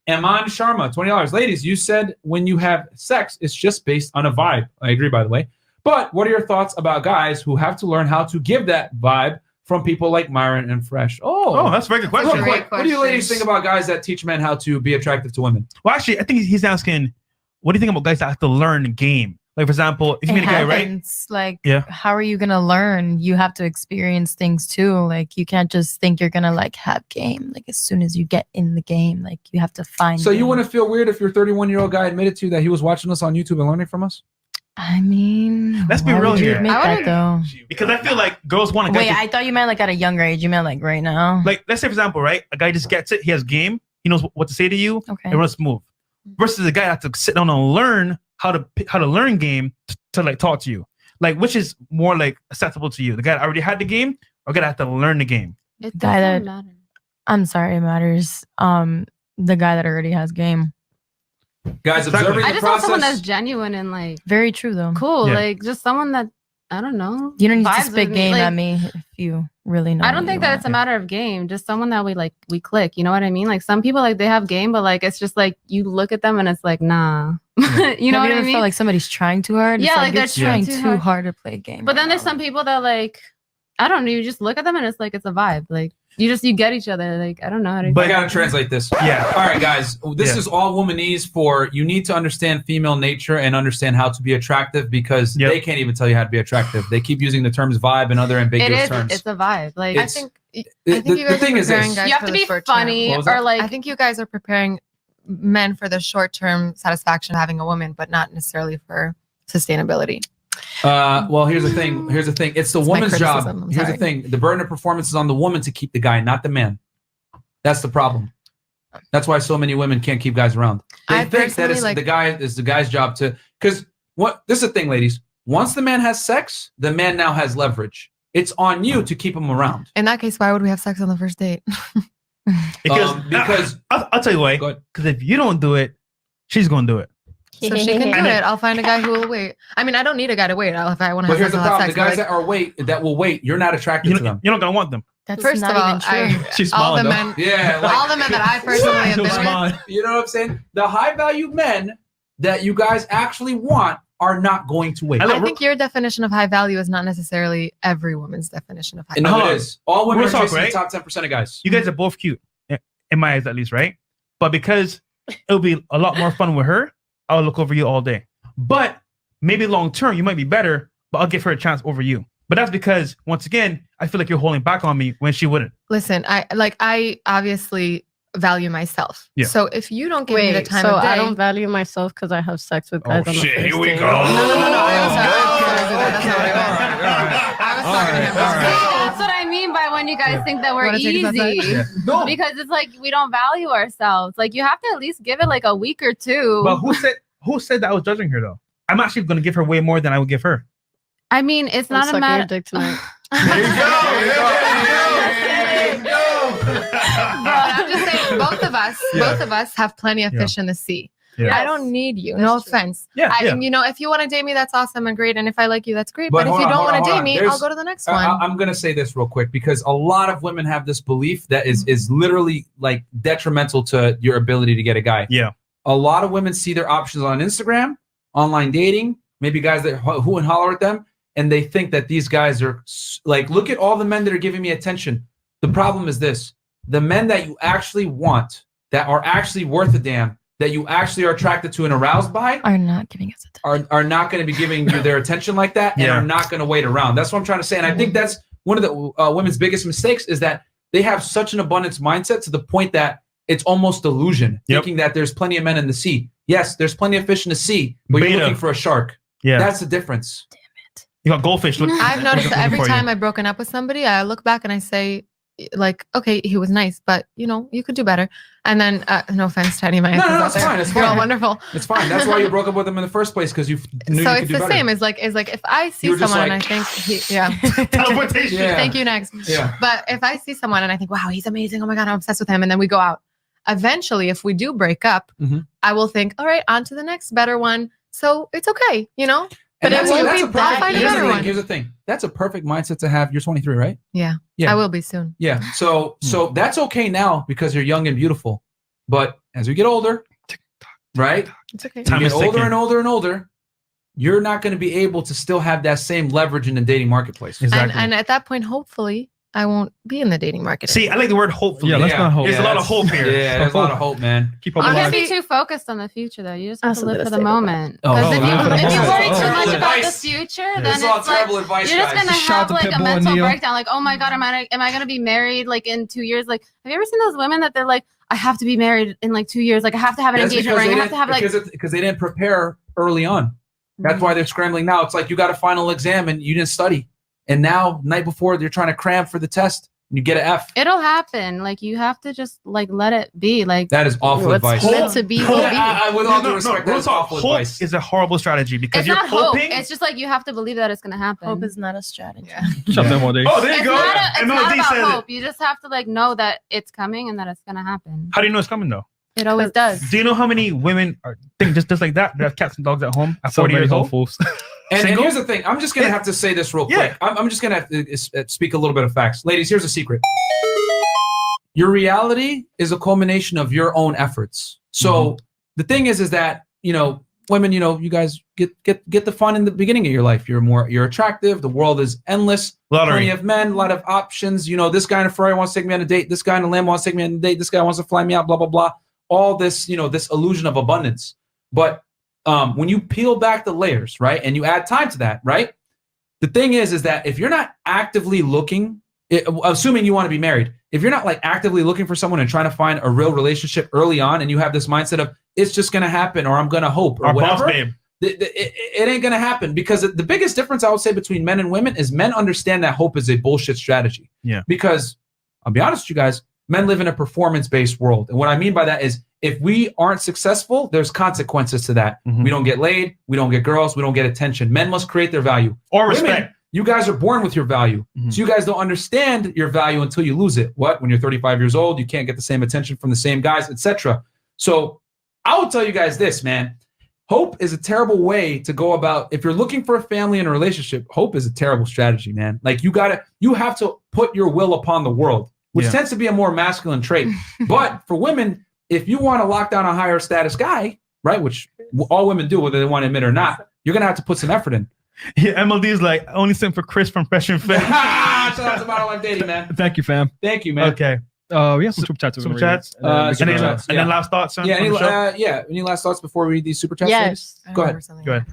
Aman Sharma, $20. Ladies, you said when you have sex, it's just based on a vibe. I agree, by the way. But what are your thoughts about guys who have to learn how to give that vibe from people like Myron and Fresh? Oh, that's a very good question. What do you ladies think about guys that teach men how to be attractive to women? Well, actually, I think he's asking, what do you think about guys that have to learn the game? Like, for example, if you meet a guy, right? Like, how are you going to learn? You have to experience things too. Like, you can't just think you're going to like have game. Like, as soon as you get in the game, like you have to find. So you wouldn't feel weird if your 31-year-old guy admitted to you that he was watching us on YouTube and learning from us? I mean, let's be real here. Because I feel like girls want to. Wait, I thought you meant like at a younger age. You meant like right now. Like, let's say, for example, right? A guy just gets it. He has game. He knows what to say to you. Okay. And runs smooth. Versus a guy that has to sit down and learn how to learn game to like talk to you. Like, which is more like acceptable to you? The guy that already had the game, or the guy that had to learn the game? It doesn't matter. I'm sorry, it matters. The guy that already has game. Guys, observing I the just process. want someone that's genuine and like very true though. Cool, like just someone that I don't know. You don't need to spit game at me if you really know. I don't think that it's a matter of game. Just someone that we click. You know what I mean? Like some people like they have game, but like it's just like you look at them and it's like nah. You know what I mean? Feel like somebody's trying too hard. Yeah, it's like they're trying too hard to play a game. But then there's some people that like I don't know. You just look at them and it's like it's a vibe. Like. You get each other. Like, I don't know how to. But I gotta translate this. Yeah. All right, guys. This is all womanese for you need to understand female nature and understand how to be attractive because they can't even tell you how to be attractive. They keep using the terms vibe and other ambiguous terms. It's a vibe. Like I think you guys are preparing guys. You have to be funny or like. I think you guys are preparing men for the short-term satisfaction of having a woman, but not necessarily for sustainability. Well, here's the thing. It's the woman's job. Here's the thing. The burden of performance is on the woman to keep the guy, not the man. That's the problem. That's why so many women can't keep guys around. They think that it's the guy's job to. Because this is the thing, ladies. Once the man has sex, the man now has leverage. It's on you to keep him around. In that case, why would we have sex on the first date? because I'll tell you why. Because if you don't do it, she's gonna do it. So she can do it. I'll find a guy who will wait. I mean, I don't need a guy to wait. If I want to have sex, but here's the problem: the guys that will wait, you're not attracted to them. You're not gonna want them. That's first of all, she's all the men, all the men that I personally have been with. You know what I'm saying? The high value men that you guys actually want are not going to wait. I think your definition of high value is not necessarily every woman's definition of high value. No, it is. All women are chasing the top 10% of guys. You guys are both cute, in my eyes at least, right? But because it'll be a lot more fun with her, I'll look over you all day. But maybe long term, you might be better, but I'll give her a chance over you. But that's because, once again, I feel like you're holding back on me when she wouldn't. Listen, I obviously value myself. Yeah. So if you don't give me the time of day, I don't value myself because I have sex with guys on the first here we date. go. No. That's not what I meant. I was talking to him. That's what I mean by when you guys think that we're easy. No. Because it's like we don't value ourselves. Like you have to at least give it like a week or two. But who said that I was judging her though? I'm actually going to give her way more than I would give her. I mean, it's not a matter. Dick tonight. There you go. But I'm just saying, both of us have plenty of fish in the sea. Yeah. I don't need you. No offense. If you want to date me, that's awesome and great. And if I like you, that's great. But if you don't want to date me, I'll go to the next one. I'm going to say this real quick because a lot of women have this belief that is literally like detrimental to your ability to get a guy. Yeah. A lot of women see their options on Instagram, online dating, maybe guys that who and holler at them. And they think that these guys are like, look at all the men that are giving me attention. The problem is this. The men that you actually want, that are actually worth a damn, that you actually are attracted to and aroused by, are not giving us attention. Are not going to be giving you their attention like that and are not going to wait around. That's what I'm trying to say. And I think that's one of the women's biggest mistakes is that they have such an abundance mindset to the point that it's almost delusion, thinking that there's plenty of men in the sea. Yes, there's plenty of fish in the sea, but you're looking for a shark. Yeah. That's the difference. You got goldfish. I've noticed that every time I've broken up with somebody, I look back and I say, like, okay, he was nice, but you could do better. And then, no offense to any of my exes out there. Fine. It's You're fine. all wonderful. It's fine. That's why you broke up with him in the first place because you knew so you it's could do the better. same. It's like if I see someone and I think teleportation. Yeah. Thank you, next. Yeah. But if I see someone and I think, wow, he's amazing. Oh my God, I'm obsessed with him. And then we go out. Eventually, if we do break up, I will think, all right, on to the next better one. So it's okay, But it won't be that find a better one. Here's the thing. That's a perfect mindset to have. You're 23, right? Yeah. I will be soon. Yeah. So that's okay now because you're young and beautiful. But as we get older, right? It's okay. Time you is get older ticking. and older and older, you're not going to be able to still have that same leverage in the dating marketplace. Exactly. And at that point, hopefully, I won't be in the dating market. See, I like the word hopefully. Yeah, let's not hope. There's a lot of hope here. Yeah, there's a lot of hope, man. Keep up You the can't line. be too focused on the future, though. You just have to Also live gonna for the say that. moment. Oh, Because oh, if wow. you worry Oh, too much oh, about the advice. future, This then is all it's like terrible advice, you're just guys. gonna Shout out have to like a Pitbull and mental Neo. breakdown. Like, oh my god, am I gonna be married like in 2 years? Like, have you ever seen those women that they're like, I have to be married in like 2 years. Like, I have to have an That's engagement because ring. they I have to have like. because they didn't prepare early on. That's why they're scrambling now. It's like you got a final exam and you didn't study, and now night before you're trying to cram for the test and you get an F. It'll happen. Like, you have to just like let it be. Like, That is awful What's advice. meant to be will be. With all due respect, real that's talk, awful hope advice. is a horrible strategy because it's you're not hope. hoping. It's just like you have to believe that it's gonna happen. Hope is not a strategy. Shut them all day. Oh, there you It's go. not, And it's Mel not D about said hope. it. You just have to like know that it's coming and that it's gonna happen. How do you know it's coming though? It always does. Do you know how many women are think just like that? They have cats and dogs at home at So 40 many years old. hopefuls. And Single? here's the thing. I'm just going to have to say this real quick. Yeah. I'm just going to have to speak a little bit of facts. Ladies, here's a secret. Your reality is a culmination of your own efforts. So the thing is that, you know, women, you know, you guys get the fun in the beginning of your life. You're attractive. The world is endless. Lottery. Plenty of men, a lot of options. You know, this guy in a Ferrari wants to take me on a date. This guy in a Lambo wants to take me on a date. This guy wants to fly me out, blah, blah, blah. All this, you know, this illusion of abundance. But when you peel back the layers, right, and you add time to that, right, the thing is that if you're not actively looking, assuming you want to be married, if you're not like actively looking for someone and trying to find a real relationship early on, and you have this mindset of it's just going to happen or I'm going to hope or Our whatever, boss babe. it ain't going to happen, because the biggest difference I would say between men and women is men understand that hope is a bullshit strategy. Yeah. Because I'll be honest with you guys, men live in a performance-based world. And what I mean by that is if we aren't successful, there's consequences to that. Mhm. We don't get laid. We don't get girls. We don't get attention. Men must create their value. Or Women, respect. you guys are born with your value. Mhm. So you guys don't understand your value until you lose it. What? When you're 35 years old, you can't get the same attention from the same guys, etc. So I will tell you guys this, man. Hope is a terrible way to go about. If you're looking for a family and a relationship, hope is a terrible strategy, man. Like you have to put your will upon the world, which Yeah. tends to be a more masculine trait. But for women, if you want to lock down a higher status guy, right, which all women do, whether they want to admit or not, you're going to have to put some effort in. Yeah, MLD is like, only sent for Chris from Fresh and Fit. Shout out to Modern Life Dating, man. Thank you, fam. Thank you, man. Okay. We have some super chats. Super chats. And then we Super can, chats. And then last thoughts on, Yeah, on the show? any last thoughts before we read these super chats? ladies? Yes. Go ahead. Go ahead.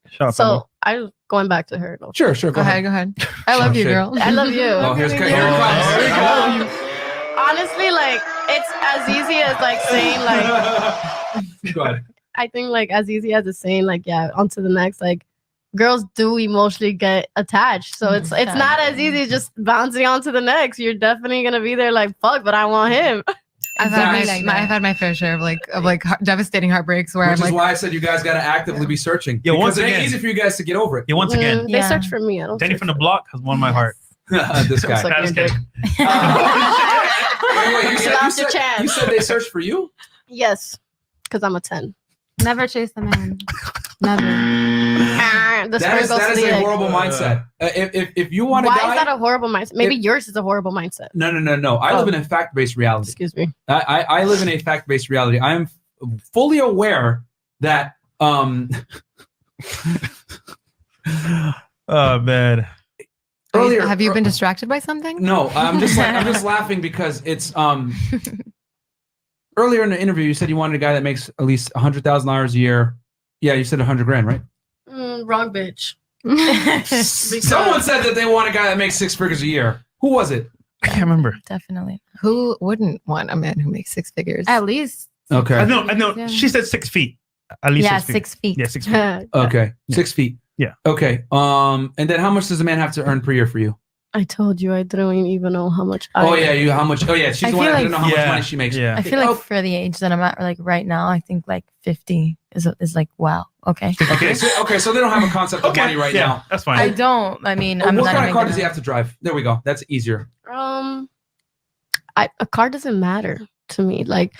Shout out, So I was going back to her. Sure, Go go ahead. I love you, shit. girl. I love you. Oh, here it comes. There you go. Honestly, like it's as easy as like saying like Go ahead. I think like as easy as it's saying like yeah on to the next, like girls do emotionally get attached, so it's not as easy as just bouncing on to the next. You're definitely gonna be there like fuck, but I want him. I've had my fair share of devastating heartbreaks where Which I'm is like, why I said you guys got to actively be searching. Yeah, once Because it ain't again. easy for you guys to get over it. Yeah, once again, They Yeah. search for me. I don't. Danny search from the for block has won my heart. This guy. Suck Nah, your just dick. kidding. Wait, You lost your chance. You said they searched for you? Yes, because I'm a 10. Never chase the man. Never. The That is sprinkles a lead. horrible mindset. If you want to Why die, is that a horrible mindset? Maybe yours is a horrible mindset. no. I live in a fact-based reality. Excuse me. I live in a fact-based reality. I am fully aware that Oh man. earlier. have you been distracted by something? No, I'm just laughing because it's earlier in the interview you said you wanted a guy that makes at least $100,000 a year. Yeah, you said $100,000, right? Wrong bitch. Someone said that they want a guy that makes 6 figures a year. Who was it? I can't remember. Definitely. Who wouldn't want a man who makes 6 figures? At least. Okay. I know. Yeah. She said 6 feet. At least Yeah, 6 feet. 6 feet. Yeah, 6 feet. Okay. 6 feet. Yeah. Okay. And then how much does a man have to earn per year for you? I told you I didn't even know how much. I How much? Oh yeah, she's I the one feel that didn't know how much Yeah. money she makes. Yeah. I feel like Oh. for the age that I'm at, like right now, I think like 50 is like wow. Okay. Okay. So they don't have a concept of money right yeah, now. that's fine. I don't. I mean, I'm What not kind of even car does he gonna- have to drive? There we go. That's easier. A car doesn't matter to me. Like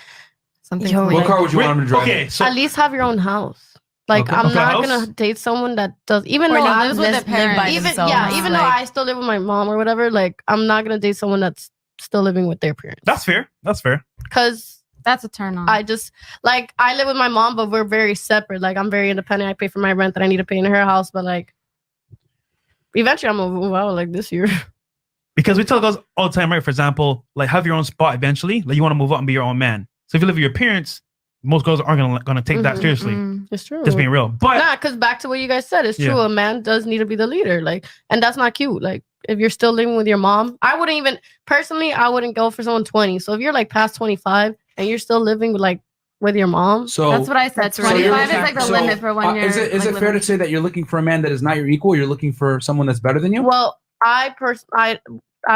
Something. Yo, like- What car would you want him to drive? Okay, so at least have your own house. Like Okay. I'm Okay, not house? gonna date someone that does. Even Or though that I lives live with their parents. even themselves, even though like- I still live with my mom or whatever. Like I'm not gonna date someone that's still living with their parents. that's fair. That's fair. Because That's a turn on. I just like I live with my mom, but we're very separate. Like I'm very independent. I pay for my rent that I need to pay in her house, but like eventually I'm gonna move out like this year. Because we tell girls all the time, right? For example, like have your own spot eventually. Like you want to move out and be your own man. So if you live with your parents, most girls aren't gonna take that seriously. It's true. Just being real. But nah, because back to what you guys said, it's true. A man does need to be the leader. Like, and that's not cute. Like if you're still living with your mom, I wouldn't even personally, I wouldn't go for someone 20. So if you're like past 25 and you're still living with your mom, so that's what I said. 25 is like the limit for when you're. Is it fair to say that you're looking for a man that is not your equal? You're looking for someone that's better than you? Well, I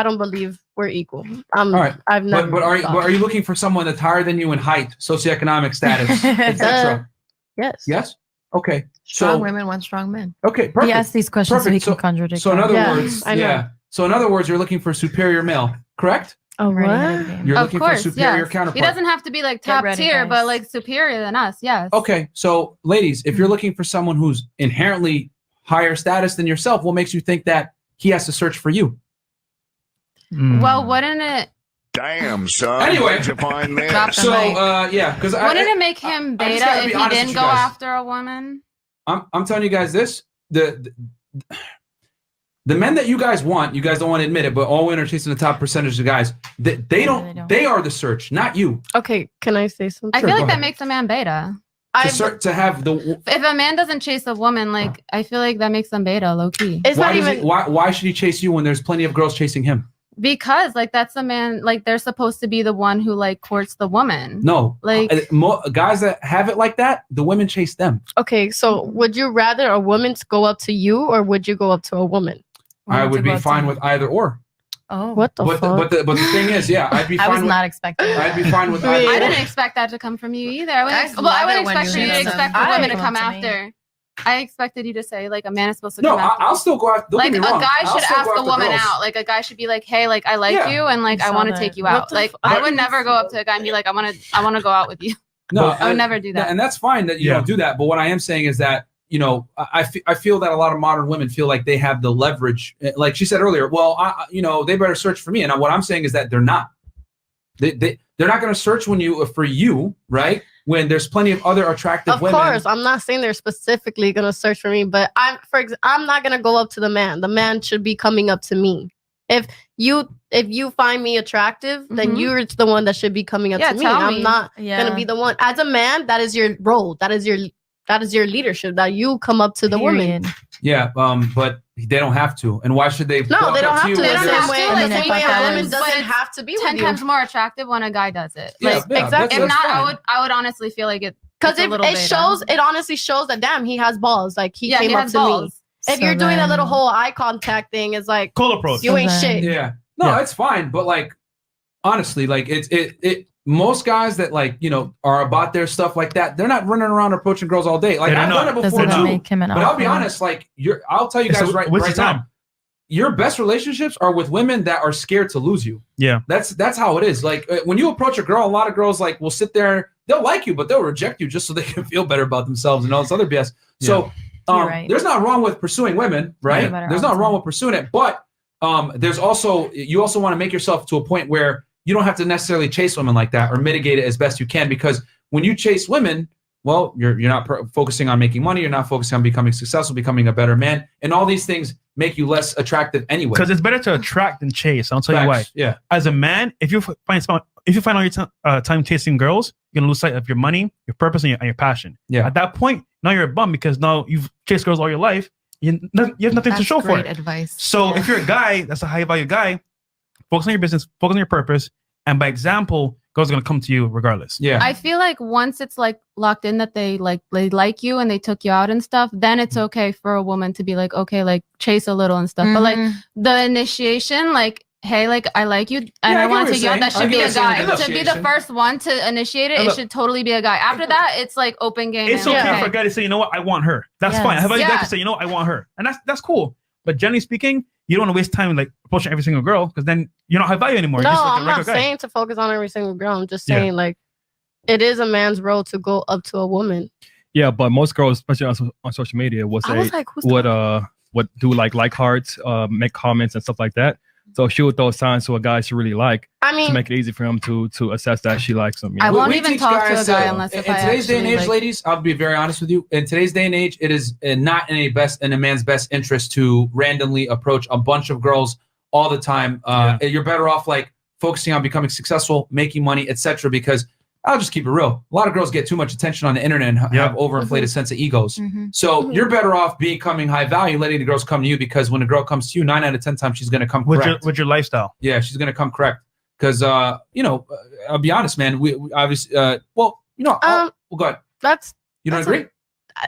don't believe we're equal. All right. I've never. But are you looking for someone that's higher than you in height, socioeconomic status, etc.? Yes. Yes. Okay. Strong women want strong men. Okay. Perfect. He asked these questions so he can contradict. So in other them. words, So in other words, you're looking for a superior male, correct? Oh, what? You're looking for a superior counterpart. He doesn't have to be like top tier, but like superior than us. Yes. Okay. So ladies, if you're looking for someone who's inherently higher status than yourself, what makes you think that he has to search for you? Well, wouldn't it? Damn, son. Anyway, where'd you find this? So because wouldn't it make him beta if he didn't go after a woman? I'm telling you guys this: the men that you guys want, you guys don't want to admit it, but all women are chasing the top percentage of guys. They don't. They are the search, not you. Okay, can I say something? I feel like that makes a man beta. To have the. If a man doesn't chase a woman, like I feel like that makes them beta, low key. It's not even. Why should he chase you when there's plenty of girls chasing him? Because like that's the man, like they're supposed to be the one who like courts the woman. No, like guys that have it like that, the women chase them. Okay, so would you rather a woman go up to you or would you go up to a woman? I would be fine with either or. Oh, what the fuck? But the thing is, I'd be fine. I was not expecting that. I'd be fine with either. I didn't expect that to come from you either. I wouldn't expect you to expect the women to come after. I expected you to say like a man is supposed to come after. I'll still go after. Like a guy should ask a woman out. Like a guy should be like, hey, like I like you and like I want to take you out. Like I would never go up to a guy and be like, I want to go out with you. No, I would never do that. And that's fine that you don't do that. But what I am saying is that, you know, I feel that a lot of modern women feel like they have the leverage. Like she said earlier, well, they better search for me. And what I'm saying is that they're not. They're not going to search for you, right? When there's plenty of other attractive women. Of course, I'm not saying they're specifically going to search for me, but I'm not going to go up to the man. The man should be coming up to me. If you find me attractive, then you're the one that should be coming up to me. I'm not going to be the one. As a man, that is your role. That is your leadership, that you come up to the woman. Yeah, but they don't have to. And why should they? No, they don't have to. They don't have to. The same way a woman doesn't have to be with 10 you. times more attractive when a guy does it. Yeah, exactly. If not, I would honestly feel like it. Because it honestly shows that damn, he has balls. Like he came up to me. If you're doing a little whole eye contact thing, it's like cool approach. You ain't shit. Yeah. No, it's fine. But like honestly, like it most guys that like, you know, are about their stuff like that, they're not running around approaching girls all day. Like I've done it before too. But I'll be honest, like I'll tell you guys right now, your best relationships are with women that are scared to lose you. Yeah. That's how it is. Like when you approach a girl, a lot of girls like will sit there, they'll like you, but they'll reject you just so they can feel better about themselves and all this other BS. Yeah. So there's not wrong with pursuing women, right? There's not wrong with pursuing it, but there's also, you also want to make yourself to a point where you don't have to necessarily chase women like that or mitigate it as best you can, because when you chase women, well, you're not focusing on making money. You're not focusing on becoming successful, becoming a better man. And all these things make you less attractive anyway. Because it's better to attract than chase. I'll tell you why. Yeah. As a man, if you find all your time chasing girls, you're going to lose sight of your money, your purpose, and your passion. Yeah. At that point, now you're a bum because now you've chased girls all your life. You have nothing to show for it. Advice. So if you're a guy, that's a high value guy, focus on your business, focus on your purpose. And by example, girls are going to come to you regardless. Yeah. I feel like once it's like locked in that they like you and they took you out and stuff, then it's okay for a woman to be like, okay, like chase a little and stuff. But like the initiation, like, hey, like I like you and I want to take you out, that should be a guy. To be the first one to initiate it, it should totally be a guy. After that, it's like open game. It's okay for a guy to say, you know what, I want her. That's fine. How about you guys to say, you know what, I want her. And that's cool. But generally speaking, you don't want to waste time like approaching every single girl, because then you're not high value anymore. No, you're just like I'm not saying to focus on every single girl. I'm just saying like it is a man's role to go up to a woman. Yeah, but most girls, especially on social media, would do like hearts, make comments and stuff like that. So she would throw signs to a guy she really like I to mean, make it easy for him to assess that she likes him. You I know? won't We even teach talk to a guys, guy unless if in I today's day and actually, age, like- ladies, I'll be very honest with you. In today's day and age, it is not in a man's best interest to randomly approach a bunch of girls all the time. You're better off like focusing on becoming successful, making money, etc. Because I'll just keep it real. A lot of girls get too much attention on the internet and have overinflated sense of egos. So you're better off becoming high value, letting the girls come to you, because when a girl comes to you, 9 out of 10 times she's going to come correct. With your lifestyle. Yeah, she's going to come correct. Because, I'll be honest, man. We obviously, go ahead. that's You don't agree?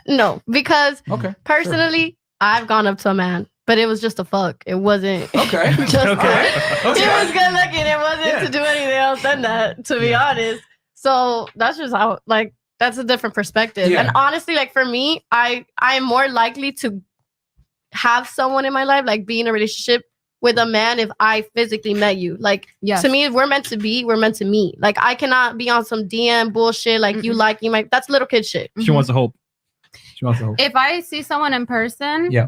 no, because Okay. personally, I've gone up to a man, but it was just a fuck. It wasn't. Okay. just Okay. He was good looking. It wasn't to do anything else than that, to be honest. So that's just how, like, that's a different perspective. Yeah. And honestly, like for me, I am more likely to have someone in my life, like be in a relationship with a man if I physically met you. Like, Yes. to me, if we're meant to be, we're meant to meet. Like, I cannot be on some DM bullshit. Like, you like, you might, that's little kid shit. She wants to hope. She wants to hope. If I see someone in person, Yeah.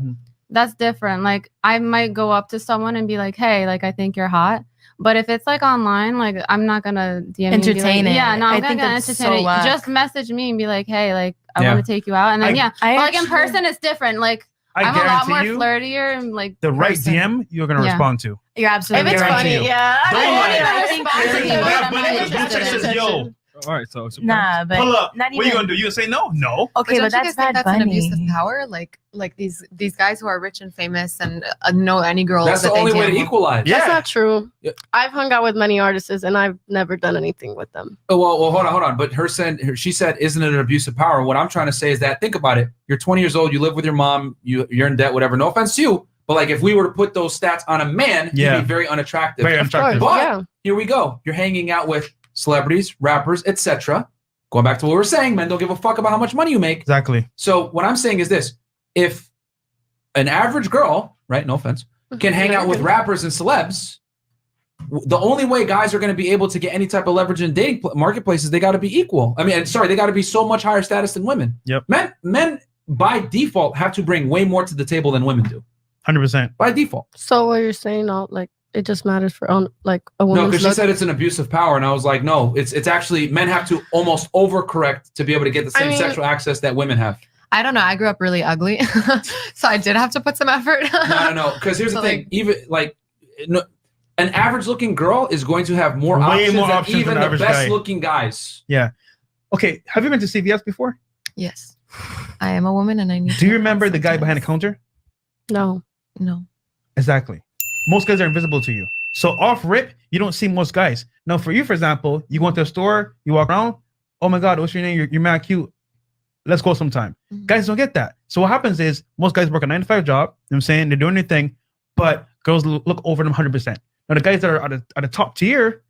that's different. Like I might go up to someone and be like, "Hey, like I think you're hot." But if it's like online, like I'm not gonna DM you and be Entertain like, it. Yeah, no, I I'm think gonna that's entertain so it. whack. Just message me and be like, "Hey, like I Yeah. want to take you out." And then I but like in person, it's different. Like I I'm a lot more guarantee you, flirtier and like the right person. DM you're gonna Yeah. respond to. You're If absolutely it's right. funny, you. yeah. Don't I lie. don't I know. think I that's think the it's way fine. I'm But not if the interested bitch in. says, "Yo, All right, so Nah, but pull up," not what are you even. gonna do? You gonna say no? No. Okay, Don't but you that's guys think Bad that's an abuse Bunny. of power? Like these guys who are rich and famous and know any girl. That's that the they only way to DM. equalize. Yeah. That's not true. Yeah. I've hung out with many artists and I've never done anything with them. Oh, well, hold on. But she said, isn't it an abuse of power? What I'm trying to say is that, think about it. You're 20 years old. You live with your mom. You're in debt, whatever. No offense to you. But like, if we were to put those stats on a man, he'd be very unattractive. Very Of unattractive. course, But yeah. here we go. You're hanging out with celebrities, rappers, etc. Going back to what we were saying, men don't give a fuck about how much money you make. Exactly. So what I'm saying is this: if an average girl, right, no offense, can hang out with rappers and celebs, the only way guys are going to be able to get any type of leverage in dating marketplaces, they got to be equal. I mean, sorry, they got to be so much higher status than women. Yep. Men by default have to bring way more to the table than women do. 100%. By default. So what you're saying, like, it just matters for like a No, woman's because she look. said it's an abuse of power, and I was like, no, it's actually men have to almost overcorrect to be able to get the same sexual access that women have. I don't know. I grew up really ugly, so I did have to put some effort. No. Because here's the thing: even like an average-looking girl is going to have more Way options more than options even than the average guy. best-looking guys. Yeah. Okay. Have you been to CVS before? Yes, I am a woman, and I need. Do you remember the guy behind the counter? No. No. Exactly. Most guys are invisible to you. So off rip, you don't see most guys. Now for you, for example, you go into a store, you walk around. Oh my God, what's your name? You're mad cute. Let's go sometime. Mm-hmm. Guys don't get that. So what happens is most guys work a 9-to-5 job. You know what I'm saying? They're doing their thing, but girls look over them 100%. Now the guys that are at the top tier,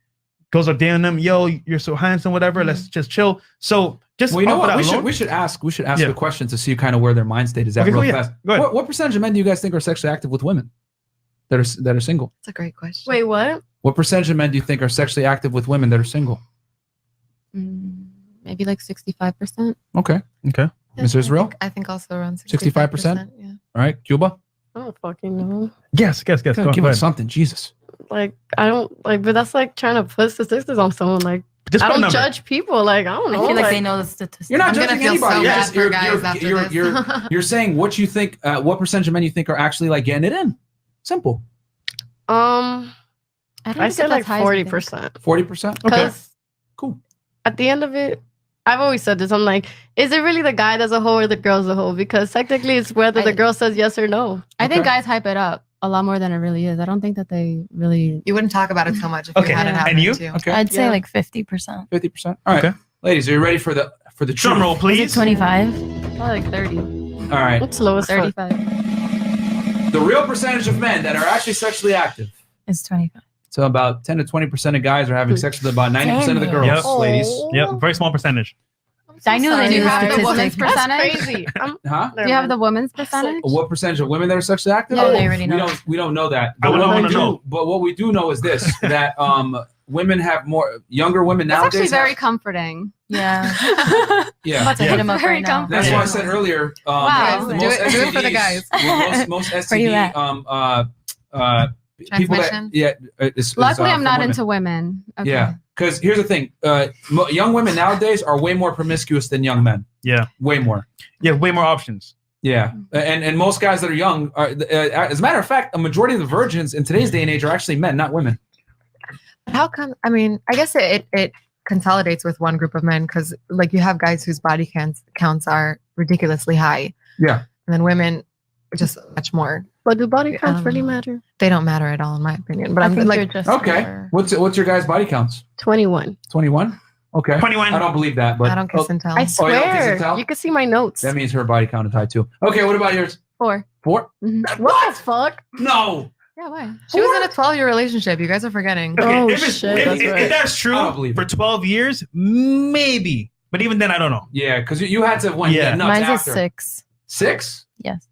girls are dating them. Yo, you're so handsome, whatever. Let's just chill. So just Well, you know off of what? that We should ask Yeah. a question to see kind of where their mind state is at Okay, real go ahead. fast. Go ahead. What percentage of men do you guys think are sexually active with women that are single? That's a great question. Wait, what? What percentage of men do you think are sexually active with women that are single? Maybe like 65%. Okay. Okay. Ms. Israel? I think also around 65%? Yeah. All right. Cuba? I don't fucking know. Yes. Go Give ahead. us something. Jesus. Like, I don't like, but that's like trying to put statistics on someone. Like, Just I put a don't number. judge people. Like, I don't I know. feel like they know the statistics. You're not I'm gonna judging feel so anybody. bad Yes, for guys after this. you're saying what you think, what percentage of men you think are actually like getting it in. Simple. I don't I think said it's like as high as you think. 40%. 40%? Because Cool. at the end of it, I've always said this. I'm like, is it really the guy as a whole or the girl as a whole? Because technically, it's whether the girl says yes or no. I think Okay. guys hype it up a lot more than it really is. I don't think that they really. You wouldn't talk about it so much if Okay, you had it and happening you? to you. Okay. I'd say Yeah. like 50%. 50%. All right. Okay. Ladies, are you ready for the Drum truth? roll, Is please. it 25? Probably like 30, All right. It's low as fuck. 35. The real percentage of men that are actually sexually active. It's 25. So about 10 to 20% of guys are having sex with about 90% of the girls, Yep. ladies. Yep. Very small percentage. I knew they Do knew you the have the women's statistics. percentage? That's crazy. Huh? Do you have the women's percentage? What percentage of women that are sexually active? Yeah, they already know. We don't know that. I But would what we wanna know. But what we do know is this: that women have younger women That's nowadays. actually very have- comforting. Yeah. I'm yeah. about to hit him up Very right now. That's Yeah. why I said earlier. Wow. Do it for the guys. Most Where you STD people that Transmission? Luckily, I'm from not women. into women. Okay. Yeah, because here's the thing: young women nowadays are way more promiscuous than young men. Yeah. Way more. Yeah, way more options. Yeah, and most guys that are young are, as a matter of fact, a majority of the virgins in today's day and age are actually men, not women. How come? I mean, I guess it consolidates with one group of men because, like, you have guys whose body counts are ridiculously high. Yeah, and then women just much more. But do body counts really matter? They don't matter at all, in my opinion. But I I'm think like, you're just okay. more- What's your guys' body counts? 21. 21. Okay. 21. I don't believe that, but I don't kiss and tell. I Oh, you don't kiss swear. and tell? You can see my notes. that means her body count is high too. Okay, what about yours? 4. 4? What the fuck? No. Yeah, why? She was in a 12-year relationship. You guys are forgetting. Okay, Oh, if, it's, shit, if, that's if, right. if that's true, I don't believe for it. 12 years, maybe. But even then, I don't know. Yeah, because you had to win. Yeah. Nuts Mine's after. a 6. 6? Yes.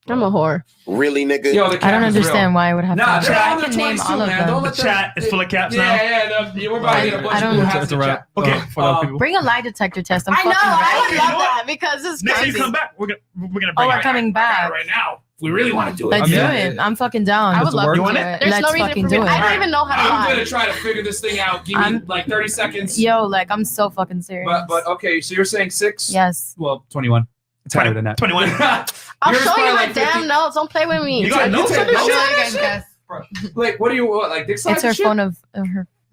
I'm a whore. Really, nigga? Yo, the cap I don't is understand real. why I would have Nah, to. they're I under can name 22, all of man. Don't them. let The chat is full of caps now. Yeah, we're about to get a bunch I of don't blue know. caps in the chat. Okay, for the people. Bring a lie detector test. I'm I know. fucking I ready. would You love know what? that because it's Next time crazy. you come back, we're gonna bring Oh, it. we're coming back. Right now. We really want to do it. Let's do Yeah. it. I'm fucking down. I would love You to want do it? it. There's Let's no reason fucking for me. do it. I don't even know how to I'm lie. gonna try to figure this thing out. Give me like 30 seconds. Yo, like I'm so fucking serious. But okay, so you're saying 6? Yes. Well, 21. It's higher than that. 21. I'll Yours show probably you my like damn 50. notes. Don't play with me. You got notes on this Don't shit? let you guys guess. Like, what do you want? Like dick size It's her and shit? phone of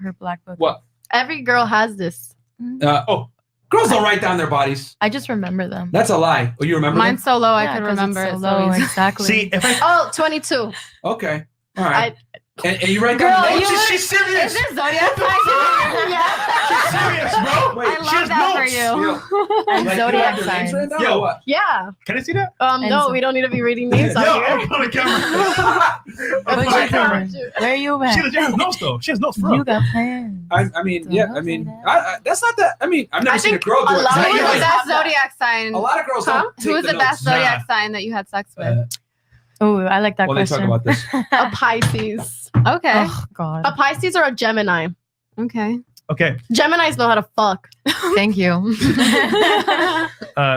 her black book. What? Every girl has this. Girls don't write down their bodies. I just remember them. That's a lie. Oh, you remember Mine's so low, I Yeah, could 'cause it's remember so it. low. So easy. Exactly. See, if I Oh, 22. them? Okay. All right. And you write Girl, down you notes? she's serious. Is this zodiac sign? She's serious, bro. Wait, I she love has that for notes. you. And Like, you zodiac have their names signs. written down Yo. or what? Yeah. Can I see that? And No, so- we don't need to be reading names Yo, out I'm here. on the camera. What I'm on you the camera. doing? Where you She at? legit has notes though. She has notes for You real. got plans. I mean, yeah. I mean, that's not that. I mean, I've never I seen a think girl do a it. lot Now of Who you're was women the like, best zodiac sign? a lot of girls Huh? don't take Who was the best Nah. zodiac sign that you had sex with? Oh, I like that Well, they talk question. about this. A Pisces. Okay. Oh God. A Pisces or a Gemini. Okay. Okay. Geminis know how to fuck. Thank you.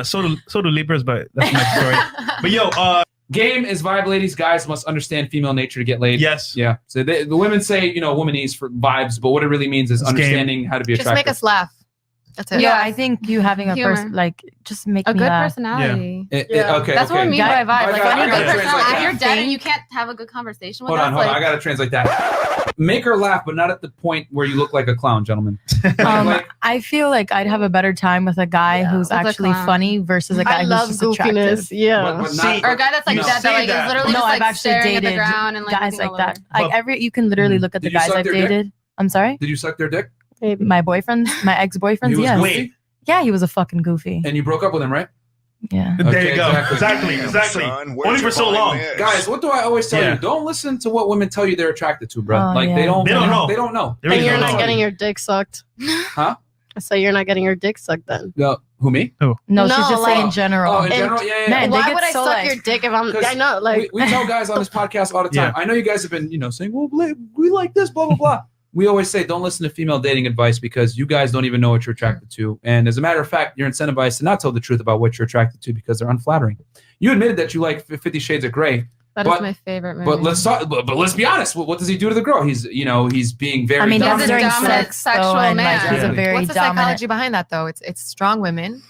So do Libras, but that's my story. But yo, Game is vibe, ladies. Guys must understand female nature to get laid. yes. Yeah. So the women say, womanese for vibes, but what it really means is It's game. understanding how to be Just attractive. make us laugh. That's it. Yeah, I think you having a Humor. person like just make A me good laugh. personality. Yeah. Okay. That's what I mean Guy- by vibe. Like, I any gotta good translate personality. that. If you're dead and you can't have a good conversation with Hold us, on. like, I gotta translate that. Make her laugh, but not at the point where you look like a clown, gentlemen. Like, I feel like I'd have a better time with a guy Yeah, who's with a actually clown. funny versus a guy I who's love just goofiness. attractive. Yeah. but See, not, or a guy that's like No. dead, that Say like that. is literally No, just I've like actually staring at the dated ground and like guys looking like all that. over. Like you can literally look at the Did you guys suck I've their dick? dated. I'm sorry, Did you suck their dick? Maybe. my boyfriends, my ex-boyfriends. He was Yes. goofy? Wait. Yeah, he was a fucking goofy. And you broke up with him, right? Yeah. There Okay, you go. exactly. Exactly. Son, where'd Only you for so find long. this? Guys, what do I always tell Yeah. you? Don't listen to what women tell you they're attracted to, bro. Oh, like yeah. they don't They don't know. They don't know. There And is you're no not knowing. getting your dick sucked. Huh? So you're not getting your dick sucked then. Who me? No, No, she's just saying like- in general. Oh, in And- general, yeah. Man, they Why get would I so, suck like- your dick if I'm? 'Cause I know, like. we tell guys on this podcast all the time. Yeah. I know you guys have been, saying, well, we like this, blah, blah, blah. We always say, don't listen to female dating advice because you guys don't even know what you're attracted to. And as a matter of fact, you're incentivized to not tell the truth about what you're attracted to because they're unflattering. You admitted that you like 50 Shades of Grey, That is but- my favorite movie. but let's talk. But let's be honest. What does he do to the girl? He's being very. I mean, dominant. He's a during dominant sex, sexual though, and man. like, he's Yeah. a very What's the dominant. psychology behind that, though? It's strong women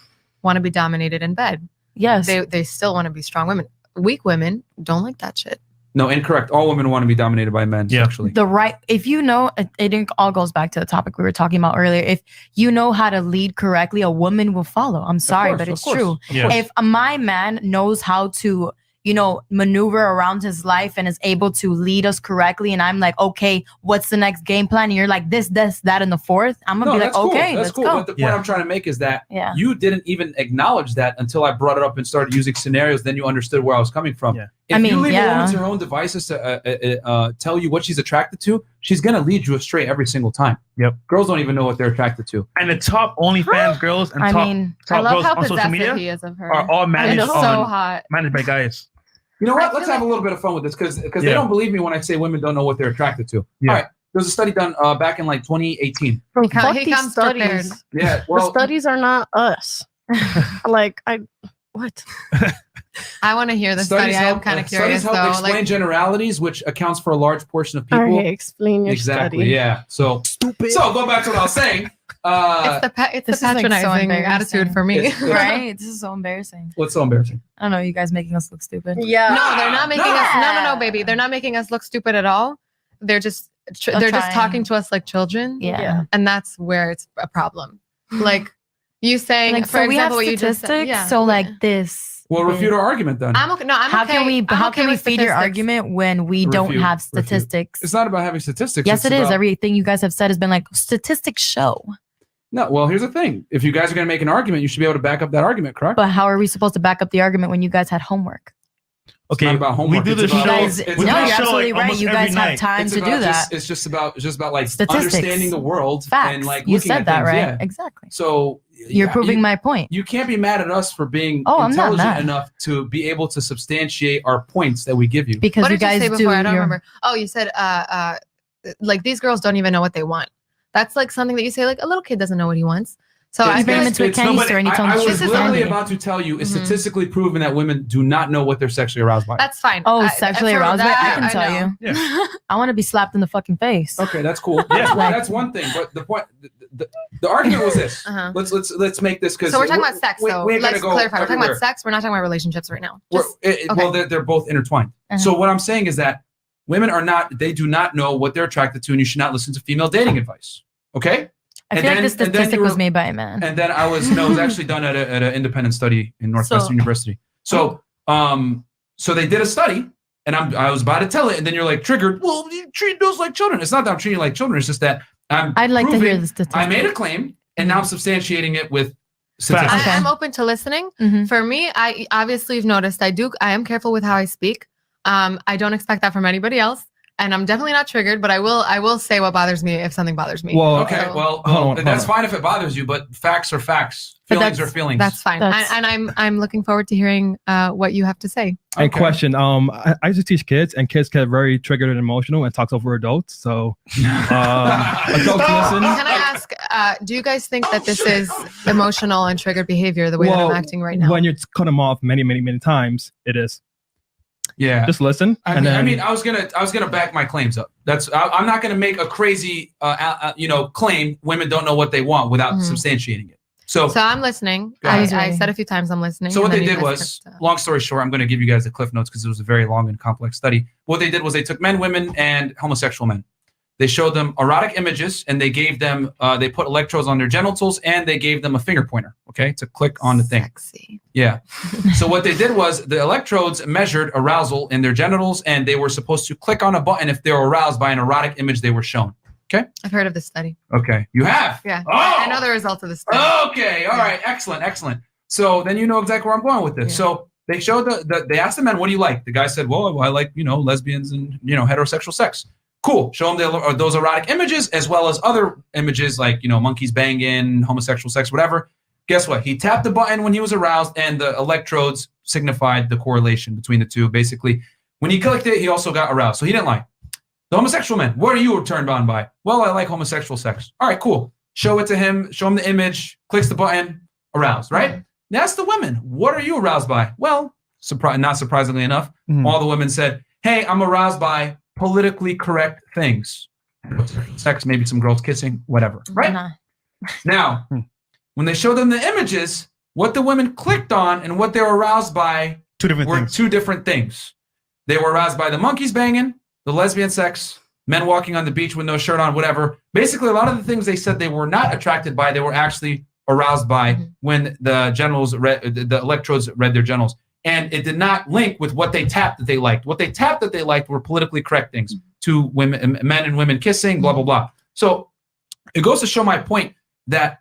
want to be dominated in bed. Yes. They still want to be strong women. Weak women don't like that shit. No, incorrect. All women want to be dominated by men Yeah. sexually. If you know, it all goes back to the topic we were talking about earlier. If you know how to lead correctly, a woman will follow. I'm sorry, course, but of it's course, true. of Yeah. course. If my man knows how to, maneuver around his life and is able to lead us correctly, and I'm like, okay, what's the next game plan? And you're like, this, that, and the fourth. I'm gonna be like, that's cool. okay, That's let's cool. go. But the point Yeah. I'm trying to make is that Yeah. you didn't even acknowledge that until I brought it up and started using scenarios. Then you understood where I was coming from. Yeah. If I mean, you leave a yeah. woman to her own devices to tell you what she's attracted to, she's gonna lead you astray every single time. Yep. Girls don't even know what they're attracted to. And the top OnlyFans girls and I top, mean, I top love girls how on social possessive media he is of her. are all And managed it's so hot. managed by guys. You know I what? feel Let's have a little bit of fun with this because they Yeah. don't believe me when I say women don't know what they're attracted to. Yeah. All right. There was a study done back in like 2018. Bro, He fuck comes these prepared. studies. Yeah. The Well, studies are not us. Like What? I want to hear the study. I'm kind of curious. Studies help explain generalities, which accounts for a large portion of people. Okay, explain your exactly. study. Yeah. So stupid. So go back to what I was saying. It's the patronizing attitude for me. Right? This is so embarrassing. What's so embarrassing? I don't know. You guys making us look stupid. Yeah. No, they're not making us. No, baby. They're not making us look stupid at all. They're just they're just talking to us like children. Yeah. And that's where it's a problem. Like you saying, like, for so example, we have what you just said. statistics. Yeah. So like this. Well, refute our argument then. I'm okay. No, I'm how okay. can we I'm how okay can we with feed your statistics. argument when we don't have statistics? It's not about having statistics. Yes, it's it is. about- Everything you guys have said has been like statistics show. No, well, here's the thing. If you guys are going to make an argument, you should be able to back up that argument, correct? But how are we supposed to back up the argument when you guys had homework? Okay, not about homework. we do the It's show. about- You guys, it's no, about- you're absolutely right. almost You every guys have night. time It's to about do that. It's just about like Statistics. understanding the world Facts. and like You looking said at that, things, right? yeah. Exactly. So You're proving my point. You can't be mad at us for being Oh, I'm not intelligent mad. enough to be able to substantiate our points that we give you. Because What you did you guys say do. before? I don't your- remember. Oh, you said like these girls don't even know what they want. That's like something that you say like a little kid doesn't know what he wants. So It's- I You bring him it's- into a it's- candy no, but store and you tell I him was this is literally candy. about to tell you it's Mhm. statistically proven that women do not know what they're sexually aroused by. that's fine. Oh, sexually for aroused by it? that, I can tell know. Yeah. I want to be slapped in the fucking face. Okay, that's cool. Yeah. That's one thing. But the point, the argument was this. Uh-huh. Let's make this because So we're talking about sex. So we're let's gonna go clarify. We're talking everywhere. about sex. We're not talking about relationships right now. We're- Just, Well, they're both intertwined. Uh-huh. So what I'm saying is that women are not. They do not know what they're attracted to, and you should not listen to female dating advice. Okay. I feel like this statistic was made by a man. And then it was actually done at an independent study in Northwestern University. So so they did a study, and I was about to tell it, and then you're like triggered. Well, you treat those like children. It's not that I'm treating you like children. It's just that I'd like to hear the statistic. I made a claim, and now I'm substantiating it with statistics. Okay. I'm open to listening. Mhm. For me, I obviously have noticed I am careful with how I speak. I don't expect that from anybody else. And I'm definitely not triggered, but I will say what bothers me if something bothers me. Well, Okay, So well, hold on, that's hold on. fine if it bothers you, but facts are facts. But Feelings are that's- feelings. that's fine. That's- And I'm looking forward to hearing what you have to say. And Okay. question, I used to teach kids, and kids get very triggered and emotional and talks over adults. So adults listen. Can I ask, do you guys think that this is emotional and triggered behavior the way that I'm acting right now? When you cut them off many times, it is. Yeah. Just listen. I mean, I was gonna back my claims up. I'm not gonna make a crazy, claim. Women don't know what they want without Mhm. substantiating it. So I'm listening. Go ahead. I said a few times I'm listening. So what and they then did you was, guys long story short, I'm going to give you guys the cliff notes because it was a very long and complex study. What they did was they took men, women, and homosexual men. They showed them erotic images, and they gave them, they put electrodes on their genitals, and they gave them a finger pointer, okay, to click on the thing. Sexy. Yeah. So what they did was the electrodes measured arousal in their genitals, and they were supposed to click on a button if they were aroused by an erotic image they were shown. I've heard of this study. Okay. You have? Yeah. Oh! I know the results of this study. Okay. All right. Excellent. So then you know exactly where I'm going with this. Yeah. So they showed they asked the men, what do you like? The guy said, well, I like, lesbians and, heterosexual sex. Cool. Show them those erotic images as well as other images like, monkeys banging, homosexual sex, whatever. Guess what? He tapped the button when he was aroused, and the electrodes signified the correlation between the two. Basically, when he clicked it, he also got aroused. So he didn't lie. The homosexual men, what are you turned on by? Well, I like homosexual sex. All right, cool. Show it to him. Show him the image. Clicks the button. Aroused, right? Now ask the women, what are you aroused by? Well, not surprisingly enough, all the women said, hey, I'm aroused by politically correct things. Sex, maybe some girls kissing, whatever, right? Nah. Now, when they showed them the images, what the women clicked on and what they were aroused by Two different were things. two different things. They were aroused by the monkeys banging, the lesbian sex, men walking on the beach with no shirt on, whatever. Basically, a lot of the things they said they were not attracted by, they were actually aroused by when the electrodes read their genitals. And it did not link with what they tapped that they liked. What they tapped that they liked were politically correct things to women, men and women kissing, blah, blah, blah. So it goes to show my point that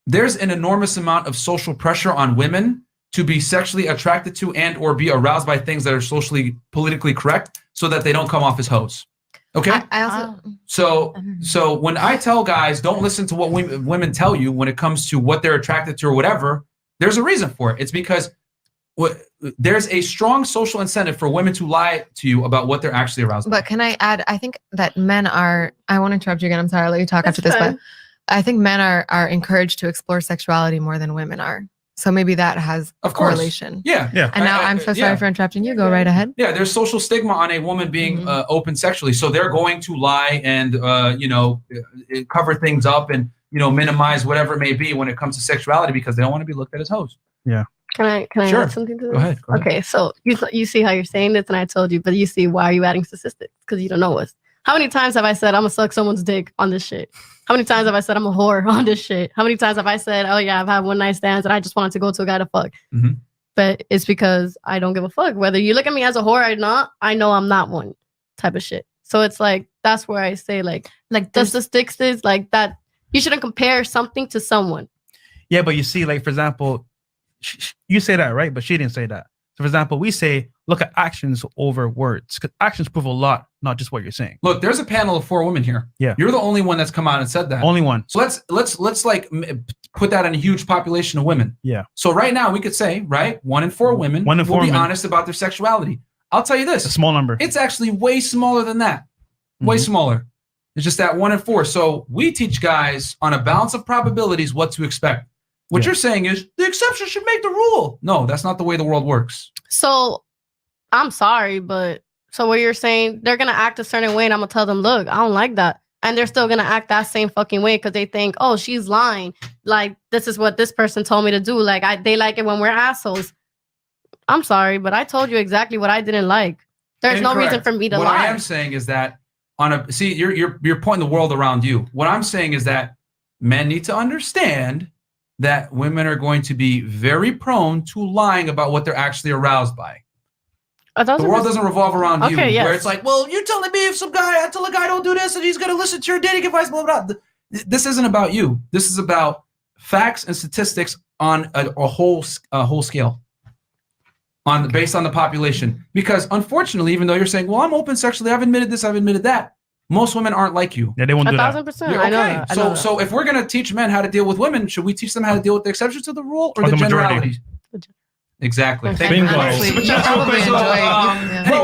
there's an enormous amount of social pressure on women to be sexually attracted to and or be aroused by things that are socially politically correct so that they don't come off as hoes. Okay? I also So when I tell guys, don't listen to what women tell you when it comes to what they're attracted to or whatever, there's a reason for it. It's because there's a strong social incentive for women to lie to you about what they're actually aroused by. But can I add, I think that men are, I won't interrupt you again. I'm sorry. I'll let you talk That's after this, fine. but I think men are encouraged to explore sexuality more than women are. So maybe that has Of course. correlation. Yeah. And now I'm so sorry for interrupting you. Go right ahead. Yeah, there's social stigma on a woman being open sexually. So they're going to lie and, cover things up and, minimize whatever it may be when it comes to sexuality because they don't want to be looked at as hoes. Yeah. Can I Sure. add something to this? Go ahead. Okay, so you see how you're saying this, and I told you, but you see why are you adding statistics? Because you don't know us. How many times have I said I'm gonna suck someone's dick on this shit? How many times have I said I'm a whore on this shit? How many times have I said, oh yeah, I've had one night stands and I just wanted to go to a guy to fuck? Mhm. But it's because I don't give a fuck. Whether you look at me as a whore or not, I know I'm not one type of shit. So it's like, that's where I say like the statistics is like that. You shouldn't compare something to someone. Yeah, but you see, like, for example, you say that, right? But she didn't say that. So, for example, we say, look at actions over words, because actions prove a lot, not just what you're saying. Look, there's a panel of 4 women here. Yeah. You're the only one that's come out and said that. Only one. So let's like put that in a huge population of women. Yeah. So right now we could say, right, 1 in 4 women will be honest about their sexuality. I'll tell you this. A small number. It's actually way smaller than that. Way smaller. It's just that 1 in 4. So we teach guys on a balance of probabilities what to expect. What you're saying is the exception should make the rule. No, that's not the way the world works. So I'm sorry, but so what you're saying, they're going to act a certain way and I'm going to tell them, look, I don't like that. And they're still going to act that same fucking way because they think, oh, she's lying. Like, this is what this person told me to do. Like, they like it when we're assholes. I'm sorry, but I told you exactly what I didn't like. There's no reason for me to lie. What I am saying is that you're pointing the world around you. What I'm saying is that men need to understand that women are going to be very prone to lying about what they're actually aroused by. The world doesn't revolve around you. Yes. Where it's like, well, you're telling me if I tell a guy don't do this and he's going to listen to your dating advice, blah, blah, blah. This isn't about you. This is about facts and statistics on a whole scale. Based on the population. Because unfortunately, even though you're saying, well, I'm open sexually, I've admitted this, I've admitted that, most women aren't like you. Yeah, they won't do that. 1,000%. Yeah, I know okay. that. So if we're going to teach men how to deal with women, should we teach them how to deal with the exceptions to the rule or the generalities? Exactly. Bingo. Honestly, you probably enjoy. Well,